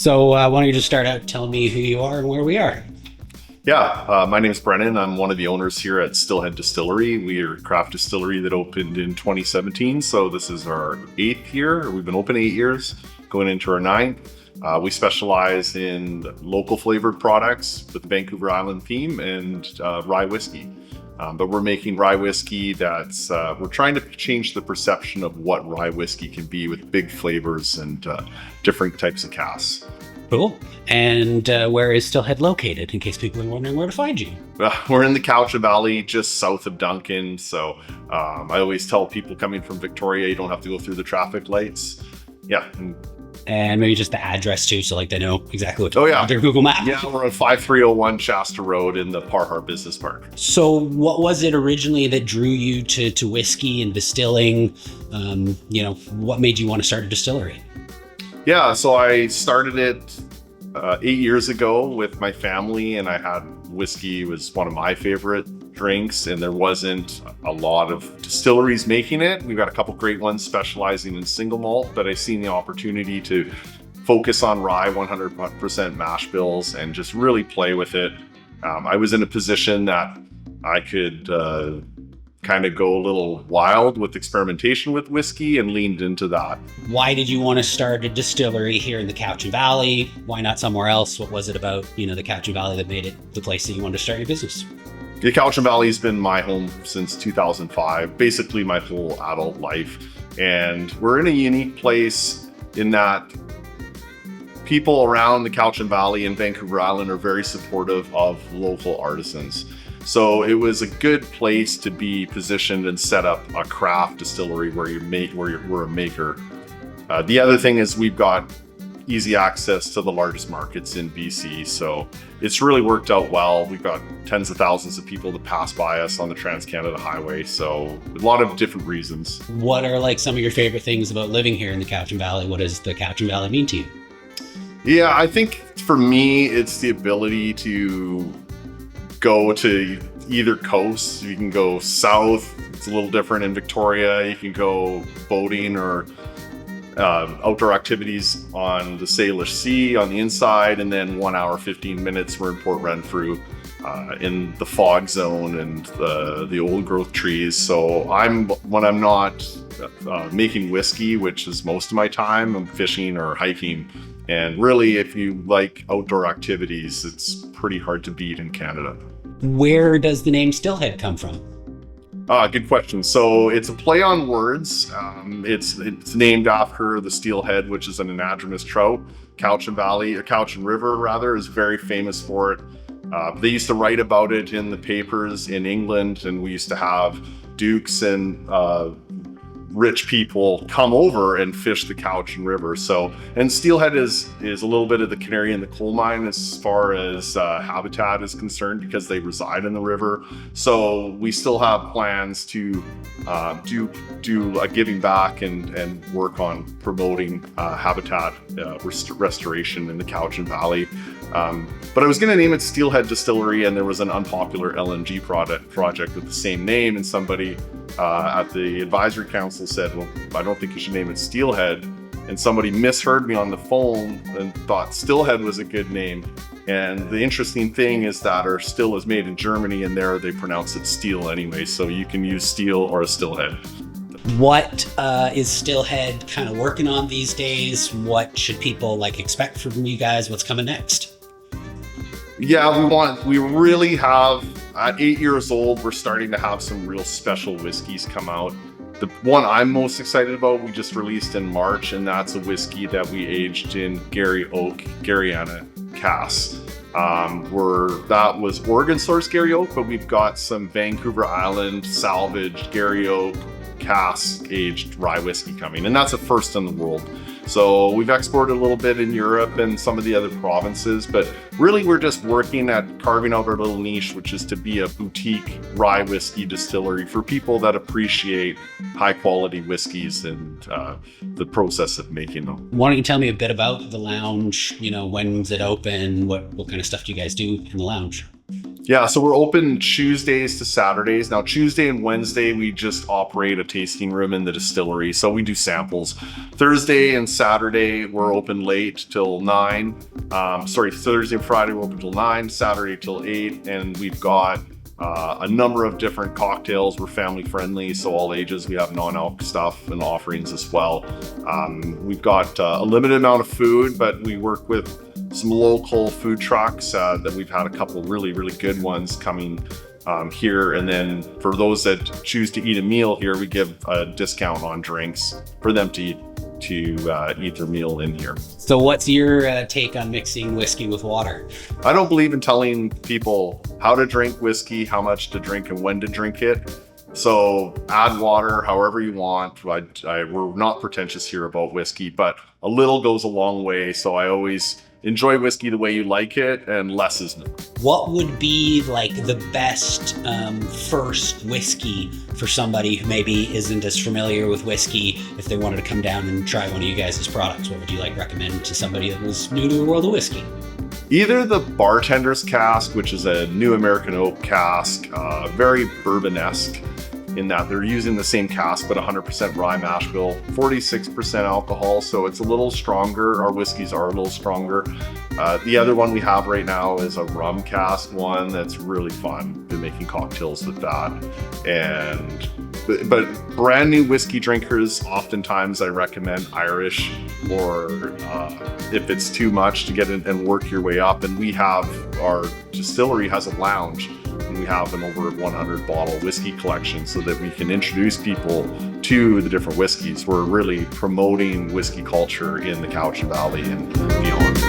So why don't you just start out telling me who you are and where we are? Yeah, my name is Brennan. I'm one of the owners here at Stillhead Distillery. We are a craft distillery that opened in 2017, so this is our 8th year. We've been open 8 years, going into our 9th. We specialize in local flavored products with the Vancouver Island theme and rye whiskey. But we're making rye whiskey that's, we're trying to change the perception of what rye whiskey can be with big flavors and different types of casks. Cool. And where is Stillhead located, in case people are wondering where to find you? We're in the Cowichan Valley, just south of Duncan. So I always tell people coming from Victoria, you don't have to go through the traffic lights. Yeah. And maybe just the address too, so like they know exactly what to do. Their Google Maps. Yeah, we're on 5301 Chaster Rd in the Parhar Business Park. So what was it originally that drew you to whiskey and distilling? What made you want to start a distillery? Yeah, so I started it 8 years ago with my family, and I had whiskey was one of my favorite drinks, and there wasn't a lot of distilleries making it. We've got a couple great ones specializing in single malt, but I seen the opportunity to focus on rye 100% mash bills and just really play with it. I was in a position that I could kind of go a little wild with experimentation with whiskey and leaned into that. Why did you want to start a distillery here in the Cowichan Valley? Why not somewhere else? What was it about, the Cowichan Valley that made it the place that you wanted to start your business? The Cowichan Valley has been my home since 2005, basically my whole adult life. And we're in a unique place in that people around the Cowichan Valley and Vancouver Island are very supportive of local artisans. So it was a good place to be positioned and set up a craft distillery where we're a maker. The other thing is we've got easy access to the largest markets in BC. So it's really worked out well. We've got tens of thousands of people that pass by us on the Trans-Canada Highway. So a lot of different reasons. What are like some of your favorite things about living here in the Cowichan Valley? What does the Cowichan Valley mean to you? Yeah, I think for me, it's the ability to go to either coast. You can go south, it's a little different in Victoria. You can go boating or outdoor activities on the Salish Sea on the inside, and then 1 hour, 15 minutes, we're in Port Renfrew in the fog zone and the old growth trees. So when I'm not making whiskey, which is most of my time, I'm fishing or hiking. And really, if you like outdoor activities, it's pretty hard to beat in Canada. Where does the name Stillhead come from? Good question. So it's a play on words. It's named after the steelhead, which is an anadromous trout. Cowichan Valley, or Cowichan River rather, is very famous for it. They used to write about it in the papers in England, and we used to have dukes and rich people come over and fish the Cowichan River. So, and steelhead is a little bit of the canary in the coal mine as far as habitat is concerned, because they reside in the river. So we still have plans to do a giving back and work on promoting habitat restoration in the Cowichan Valley. But I was going to name it Stillhead Distillery, and there was an unpopular LNG project with the same name, and somebody at the advisory council said, well, I don't think you should name it Steelhead. And somebody misheard me on the phone and thought Stillhead was a good name. And the interesting thing is that our still is made in Germany, and there they pronounce it steel anyway. So you can use steel or a Stillhead. What is Stillhead kind of working on these days? What should people expect from you guys? What's coming next? Yeah, we really have, at 8 years old, we're starting to have some real special whiskeys come out. The one I'm most excited about, we just released in March, and that's a whiskey that we aged in Gary Oak, Garyana casks. That was Oregon source Gary Oak, but we've got some Vancouver Island salvaged Gary Oak cask aged rye whiskey coming, and that's a first in the world. So we've exported a little bit in Europe and some of the other provinces, but really we're just working at carving out our little niche, which is to be a boutique rye whiskey distillery for people that appreciate high quality whiskeys and the process of making them. Why don't you tell me a bit about the lounge? When's it open? What kind of stuff do you guys do in the lounge? Yeah, so we're open Tuesdays to Saturdays. Now, Tuesday and Wednesday, we just operate a tasting room in the distillery. So we do samples. Thursday and Saturday, we're open late till 9. Thursday and Friday, we're open till 9, Saturday till 8. And we've got a number of different cocktails. We're family friendly, so all ages. We have non-alc stuff and offerings as well. We've got a limited amount of food, but we work with some local food trucks that we've had a couple really good ones coming here. And then for those that choose to eat a meal here, we give a discount on drinks for them to eat their meal in here. So what's your take on mixing whiskey with water? I don't believe in telling people how to drink whiskey, how much to drink, and when to drink it. So add water however you want. We're not pretentious here about whiskey, but a little goes a long way. So I always enjoy whiskey the way you like it, and less is more. What would be like the best first whiskey for somebody who maybe isn't as familiar with whiskey? If they wanted to come down and try one of you guys' products, what would you recommend to somebody that was new to the world of whiskey? Either the bartender's cask, which is a new American oak cask, very bourbon-esque in that they're using the same cask but 100% rye mash bill, 46% alcohol, so it's a little stronger. Our whiskeys are a little stronger. The other one we have right now is a rum cask one that's really fun. Been making cocktails with that. But brand new whiskey drinkers, oftentimes I recommend Irish, or if it's too much, to get in and work your way up. And our distillery has a lounge, and we have an over 100 bottle whiskey collection so that we can introduce people to the different whiskeys. We're really promoting whiskey culture in the Cowichan Valley and beyond.